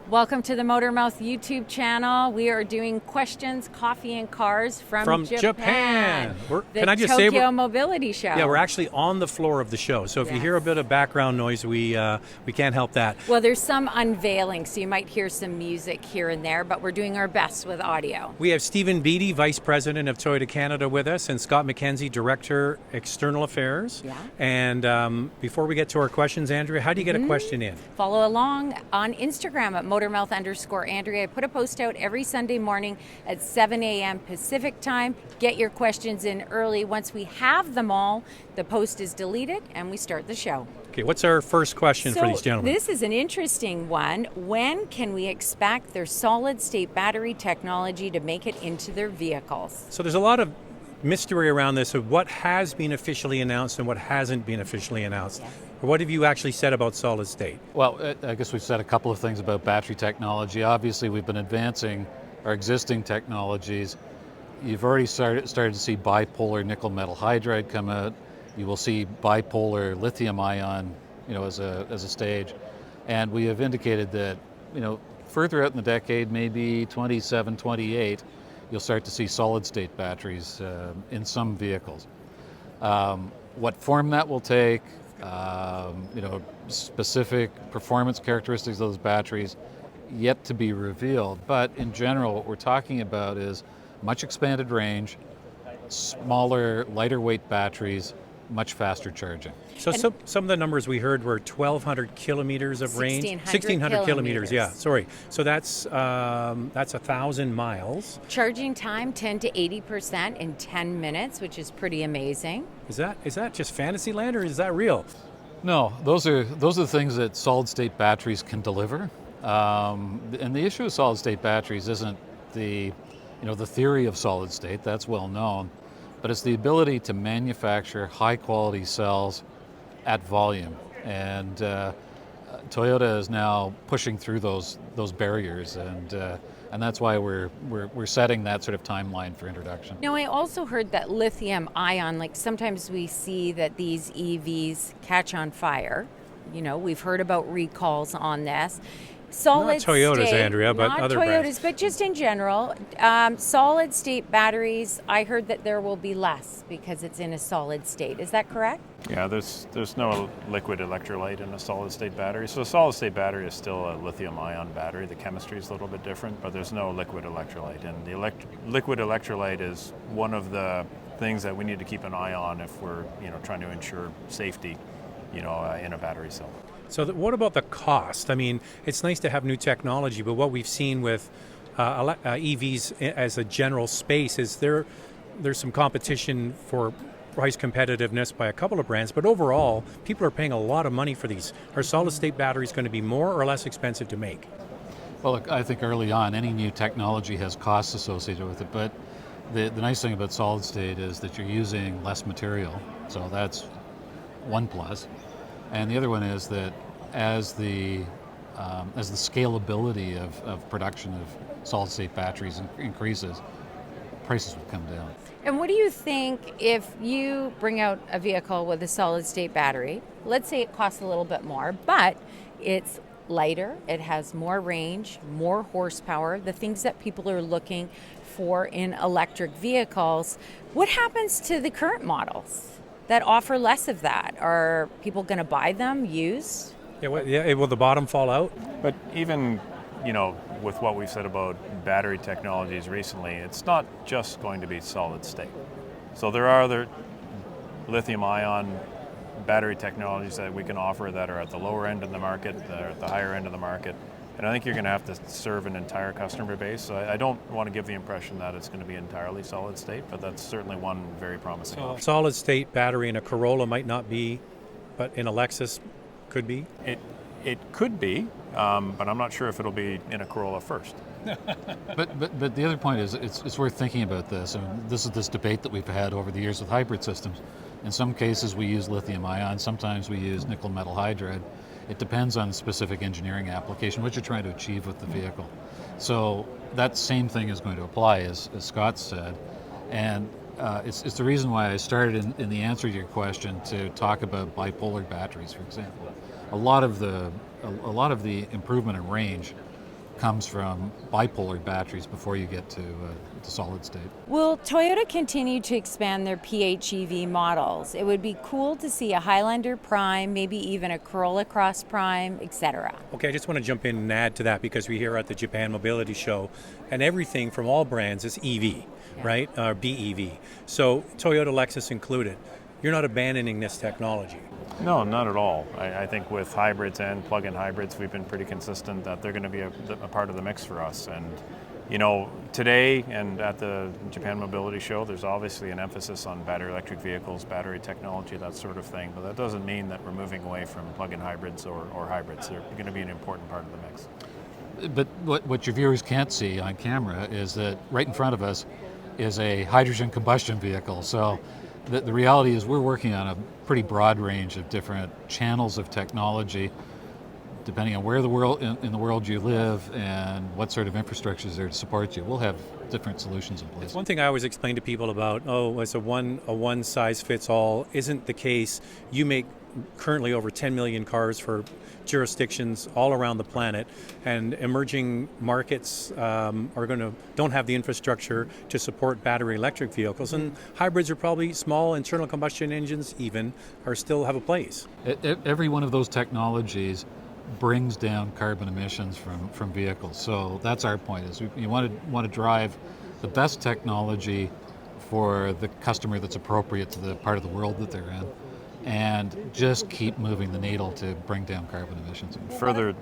Welcome to the Motormouth YouTube channel. We are doing questions, coffee, and cars from Japan. Can I just Tokyo Mobility Show. Yeah, we're actually on the floor of the show. So if you hear a bit of background noise, we can't help that. Well, there's some unveiling, so you might hear some music here and there, but we're doing our best with audio. We have Stephen Beatty, Vice President of Toyota Canada with us, and Scott MacKenzie, Director, External Affairs. Yeah. And before we get to our questions, Andrea, how do you get a question in? Follow along on Instagram at Motormouth_Andrea. I put a post out every Sunday morning at 7 a.m. Pacific time. Get your questions in early. Once we have them all, the post is deleted and we start the show. Okay, what's our first question for these gentlemen? This is an interesting one. When can we expect their solid-state battery technology to make it into their vehicles? So there's a lot of mystery around this of what has been officially announced and what hasn't been officially announced. Yes. What have you actually said about solid state? Well, I guess we've said a couple of things about battery technology. Obviously, we've been advancing our existing technologies. You've already started to see bipolar nickel metal hydride come out. You will see bipolar lithium ion, as a stage. And we have indicated that, further out in the decade, maybe 27, 28, you'll start to see solid state batteries in some vehicles. What form that will take, specific performance characteristics of those batteries, yet to be revealed. But in general, what we're talking about is much expanded range, smaller, lighter weight batteries, much faster charging. So some of the numbers we heard were 1,200 kilometers of range. 1,600 kilometers, yeah, sorry. So that's 1,000 miles. Charging time 10 to 80% in 10 minutes, which is pretty amazing. Is that just fantasy land or is that real? No, those are the things that solid state batteries can deliver. And the issue with solid state batteries isn't the theory of solid state, that's well known, but it's the ability to manufacture high quality cells at volume. And Toyota is now pushing through those barriers, and that's why we're setting that sort of timeline for introduction. Now, I also heard that lithium ion, like sometimes we see that these EVs catch on fire. We've heard about recalls on this. Not Toyotas, Andrea, but other brands. Not Toyotas, but just in general. Solid state batteries, I heard that there will be less because it's in a solid state. Is that correct? Yeah, there's no liquid electrolyte in a solid state battery. So a solid state battery is still a lithium ion battery. The chemistry is a little bit different, but there's no liquid electrolyte. And the liquid electrolyte is one of the things that we need to keep an eye on if we're trying to ensure safety in a battery cell. So what about the cost? I mean, it's nice to have new technology, but what we've seen with EVs as a general space is there's some competition for price competitiveness by a couple of brands, but overall, people are paying a lot of money for these. Are solid-state batteries going to be more or less expensive to make? Well, look, I think early on, any new technology has costs associated with it, but the nice thing about solid state is that you're using less material, so that's one plus. And the other one is that as the scalability of production of solid-state batteries increases, prices will come down. And what do you think if you bring out a vehicle with a solid-state battery? Let's say it costs a little bit more, but it's lighter, it has more range, more horsepower, the things that people are looking for in electric vehicles. What happens to the current models that offer less of that? Are people going to buy them used? Will the bottom fall out? But even, with what we've said about battery technologies recently, it's not just going to be solid state. So there are other lithium ion battery technologies that we can offer that are at the lower end of the market, that are at the higher end of the market. And I think you're going to have to serve an entire customer base. So I don't want to give the impression that it's going to be entirely solid state, but that's certainly one very promising option. Solid state battery in a Corolla might not be, but in a Lexus could be? It could be, but I'm not sure if it'll be in a Corolla first. But the other point is it's worth thinking about this. I mean, this is this debate that we've had over the years with hybrid systems. In some cases we use lithium ion, sometimes we use nickel metal hydride. It depends on the specific engineering application, what you're trying to achieve with the vehicle. So that same thing is going to apply, as Scott said. And it's the reason why I started in the answer to your question to talk about bipolar batteries, for example. A lot of the improvement in range comes from bipolar batteries before you get to solid state. Will Toyota continue to expand their PHEV models? It would be cool to see a Highlander Prime, maybe even a Corolla Cross Prime, etc. Okay, I just want to jump in and add to that because we're here at the Japan Mobility Show, and everything from all brands is EV, right? Or BEV. So Toyota, Lexus included. You're not abandoning this technology. No, not at all. I think with hybrids and plug-in hybrids, we've been pretty consistent that they're going to be a part of the mix for us. And you know, today and at the Japan Mobility Show, there's obviously an emphasis on battery electric vehicles, battery technology, that sort of thing. But that doesn't mean that we're moving away from plug-in hybrids or hybrids. They're going to be an important part of the mix. But what your viewers can't see on camera is that right in front of us is a hydrogen combustion vehicle. So the reality is we're working on a pretty broad range of different channels of technology, depending on where in the world you live and what sort of infrastructure is there to support you. We'll have different solutions in place. One thing I always explain to people about, it's a one size fits all, isn't the case. You make currently over 10 million cars for jurisdictions all around the planet, and emerging markets don't have the infrastructure to support battery electric vehicles, and hybrids are probably small internal combustion engines even still have a place. Every one of those technologies brings down carbon emissions from vehicles. So that's our point, is you want to drive the best technology for the customer that's appropriate to the part of the world that they're in, and just keep moving the needle to bring down carbon emissions. Further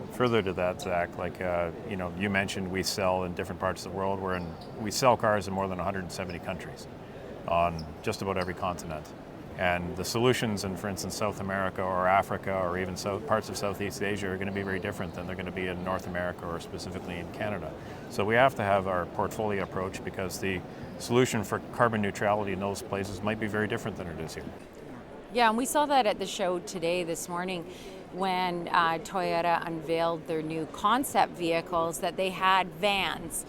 to that, Zach, you mentioned we sell in different parts of the world. We sell cars in more than 170 countries on just about every continent. And the solutions in, for instance, South America or Africa or even parts of Southeast Asia are going to be very different than they're going to be in North America or specifically in Canada. So we have to have our portfolio approach, because the solution for carbon neutrality in those places might be very different than it is here. Yeah, and we saw that at the show this morning, when Toyota unveiled their new concept vehicles, that they had vans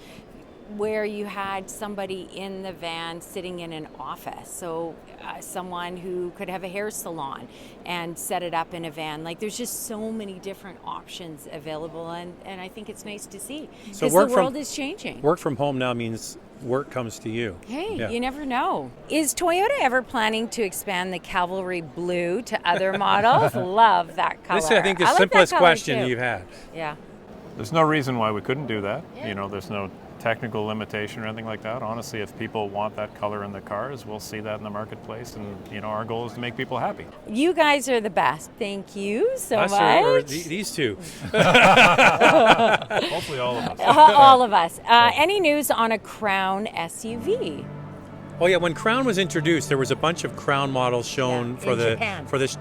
where you had somebody in the van sitting in an office. So someone who could have a hair salon and set it up in a van. Like, there's just so many different options available, and I think it's nice to see, because the world is changing. Work from home now means work comes to you. Hey, You never know. Is Toyota ever planning to expand the Calvary Blue to other models? Love that color. This is, I think, the simplest question you've had. Yeah. There's no reason why we couldn't do that. Yeah. There's no technical limitation or anything like that. Honestly, if people want that color in the cars, we'll see that in the marketplace, and our goal is to make people happy. You guys are the best. Thank you so much. Or these two. Hopefully all of us. All of us. Any news on a Crown SUV? Oh yeah, when Crown was introduced, there was a bunch of Crown models shown for Japan. this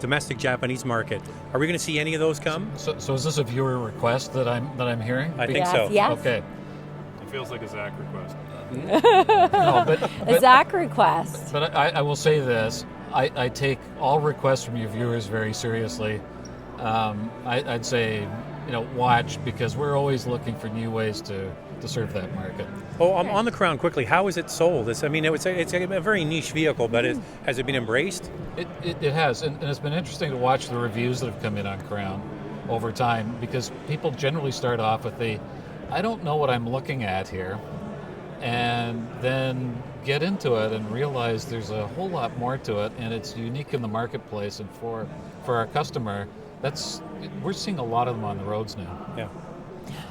domestic Japanese market. Are we going to see any of those come? So is this a viewer request that I'm hearing? I think so. Yes. Okay. It feels like a Zach request. No, but A Zach request. But I will say this: I take all requests from your viewers very seriously. I'd say, watch, because we're always looking for new ways to serve that market. Oh, on the Crown quickly. How is it sold? It's a very niche vehicle, but has it been embraced? It has, and it's been interesting to watch the reviews that have come in on Crown over time, because people generally start off with I don't know what I'm looking at here, and then get into it and realize there's a whole lot more to it, and it's unique in the marketplace, and for our customer, we're seeing a lot of them on the roads now. Yeah.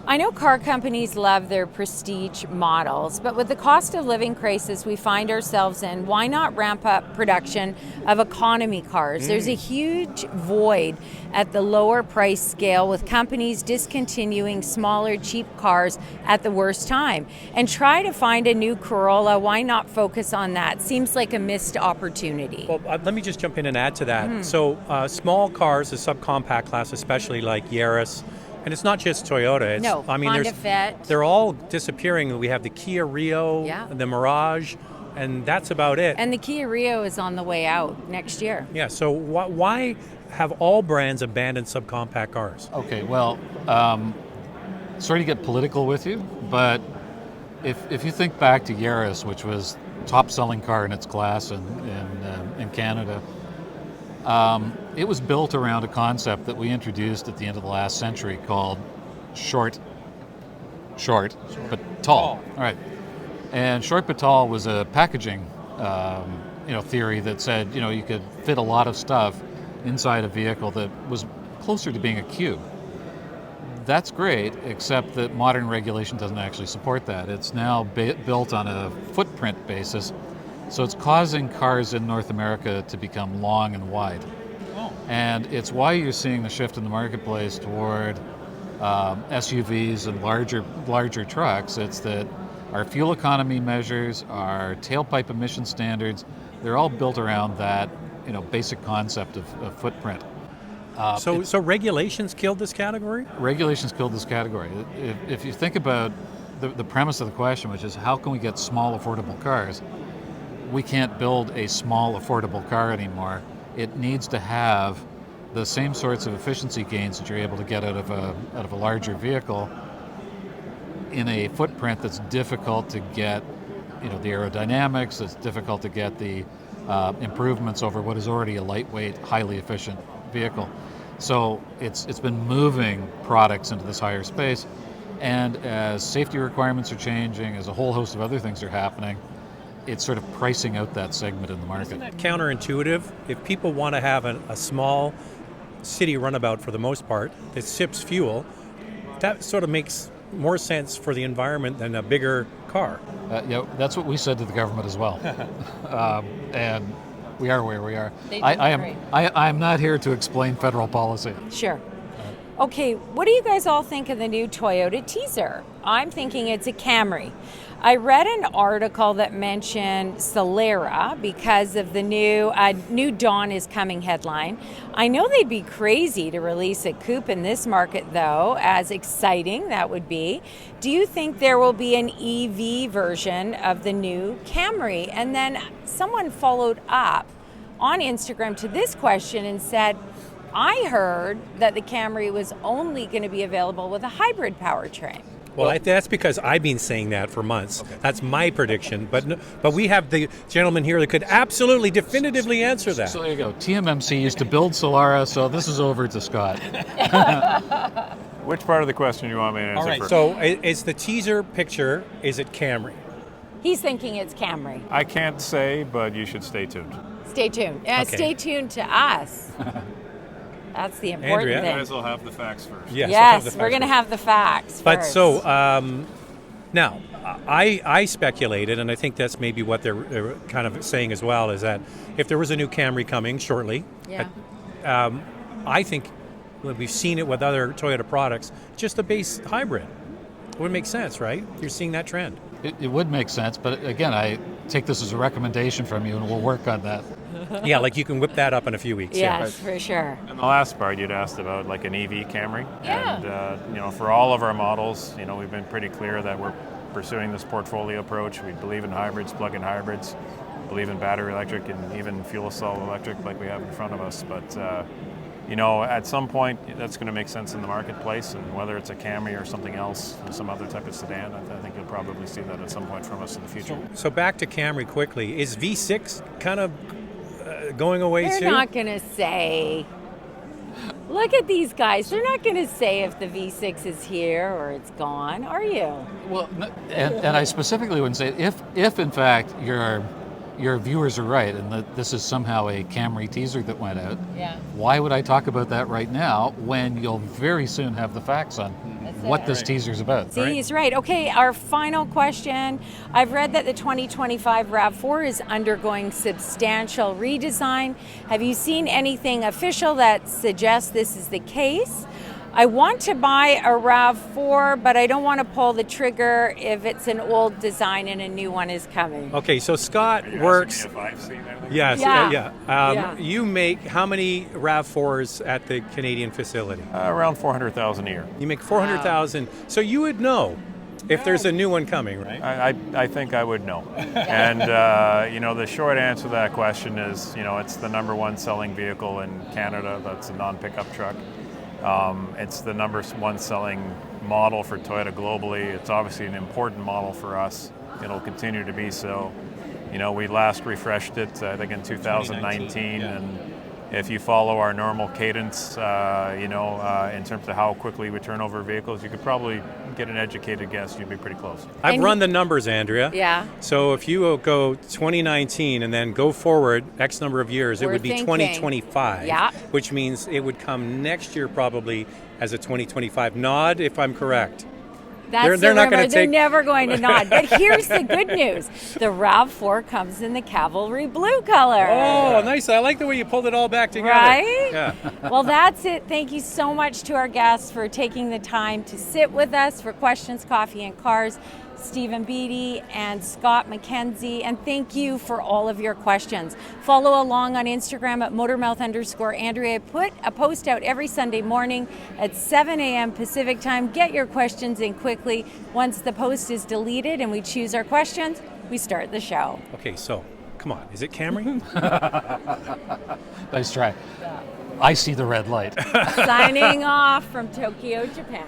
I know car companies love their prestige models, but with the cost of living crisis we find ourselves in, why not ramp up production of economy cars? There's a huge void at the lower price scale, with companies discontinuing smaller, cheap cars at the worst time. And try to find a new Corolla. Why not focus on that? Seems like a missed opportunity. Well, let me just jump in and add to that. So small cars, the subcompact class, especially like Yaris, and it's not just Toyota. Honda Fit. They're all disappearing. We have the Kia Rio, the Mirage, and that's about it. And the Kia Rio is on the way out next year. Yeah, so why have all brands abandoned subcompact cars? Okay, well, sorry to get political with you, but if you think back to Yaris, which was top-selling car in its class in Canada, it was built around a concept that we introduced at the end of the last century called short, but tall. All right. And short but tall was a packaging theory that said, you could fit a lot of stuff inside a vehicle that was closer to being a cube. That's great, except that modern regulation doesn't actually support that. It's now built on a footprint basis, so it's causing cars in North America to become long and wide. And it's why you're seeing the shift in the marketplace toward SUVs and larger trucks. It's that our fuel economy measures, our tailpipe emission standards, they're all built around that basic concept of footprint. So regulations killed this category? Regulations killed this category. If you think about the premise of the question, which is how can we get small, affordable cars, we can't build a small, affordable car anymore. It needs to have the same sorts of efficiency gains that you're able to get out of a larger vehicle in a footprint that's difficult to get, the aerodynamics. It's difficult to get the improvements over what is already a lightweight, highly efficient vehicle. So it's been moving products into this higher space, and as safety requirements are changing, as a whole host of other things are happening, it's sort of pricing out that segment in the market. Isn't that counterintuitive? If people want to have a small city runabout for the most part that sips fuel, that sort of makes more sense for the environment than a bigger car. That's what we said to the government as well. And we are where we are. I'm not here to explain federal policy. Sure. Okay, what do you guys all think of the new Toyota teaser? I'm thinking it's a Camry. I read an article that mentioned Solera because of the new Dawn is coming headline. I know they'd be crazy to release a coupe in this market, though, as exciting that would be. Do you think there will be an EV version of the new Camry? And then someone followed up on Instagram to this question and said, I heard that the Camry was only going to be available with a hybrid powertrain. Well, that's because I've been saying that for months. Okay. That's my prediction. But we have the gentleman here that could absolutely definitively answer that. So there you go. TMMC used to build Solara, so this is over to Scott. Which part of the question do you want me to answer first? So is the teaser picture, is it Camry? He's thinking it's Camry. I can't say, but you should stay tuned. Stay tuned. Okay. Stay tuned to us. That's the important Andrea? thing. You guys will have the facts first. Yes, we're going to have the facts But first. so, now, I speculated, and I think that's maybe what they're kind of saying as well, is that if there was a new Camry coming shortly, I think we've seen it with other Toyota products, just a base hybrid. It would make sense, right? You're seeing that trend. It would make sense, but again, I take this as a recommendation from you, and we'll work on that. Yeah, like you can whip that up in a few weeks. Yes, for sure. And the last part you'd asked about like an EV Camry. Yeah. And, for all of our models, we've been pretty clear that we're pursuing this portfolio approach. We believe in hybrids, plug-in hybrids, believe in battery electric and even fuel cell electric like we have in front of us. But, at some point that's going to make sense in the marketplace, and whether it's a Camry or something else, some other type of sedan, I think you'll probably see that at some point from us in the future. So back to Camry quickly. Is V6 kind of going away They're too? not going to say. Look at these guys. They're not going to say if the V6 is here or it's gone, are you? Well, and I specifically wouldn't say if in fact your viewers are right and that this is somehow a Camry teaser that went out. Yeah. Why would I talk about that right now when you'll very soon have the facts on what this teaser's about? See, he's right. Okay, our final question. I've read that the 2025 RAV4 is undergoing substantial redesign. Have you seen anything official that suggests this is the case? I want to buy a RAV4, but I don't want to pull the trigger if it's an old design and a new one is coming. Okay, so Scott works. Yes, Yeah. You make how many RAV4s at the Canadian facility? Around 400,000 a year. You make 400,000. So you would know if there's a new one coming, right? I think I would know. And, the short answer to that question is, it's the number one selling vehicle in Canada. That's a non-pickup truck. It's the number one selling model for Toyota globally. It's obviously an important model for us. It'll continue to be so. We last refreshed it, I think, in 2019, and if you follow our normal cadence, in terms of how quickly we turn over vehicles, you could probably get an educated guess. You'd be pretty close. I've And run the numbers, Andrea. Yeah. So if you go 2019 and then go forward X number of years, it We're would be thinking. 2025. Yeah. Which means it would come next year probably as a 2025. Nod if I'm correct. That's They're the not rumor. gonna They're take- never going to nod. But here's the good news. The RAV4 comes in the Calvary blue color. Oh, nice. I like the way you pulled it all back together. Right? Yeah. Well, that's it. Thank you so much to our guests for taking the time to sit with us for Questions, Coffee, and Cars. Stephen Beatty and Scott MacKenzie, and thank you for all of your questions. Follow along on Instagram at Motormouth_Andrea. I put a post out every Sunday morning at 7 a.m. Pacific time. Get your questions in quickly. Once the post is deleted and we choose our questions, we start the show. Okay, so come on. Is it Camry? Nice try. I see the red light. Signing off from Tokyo, Japan.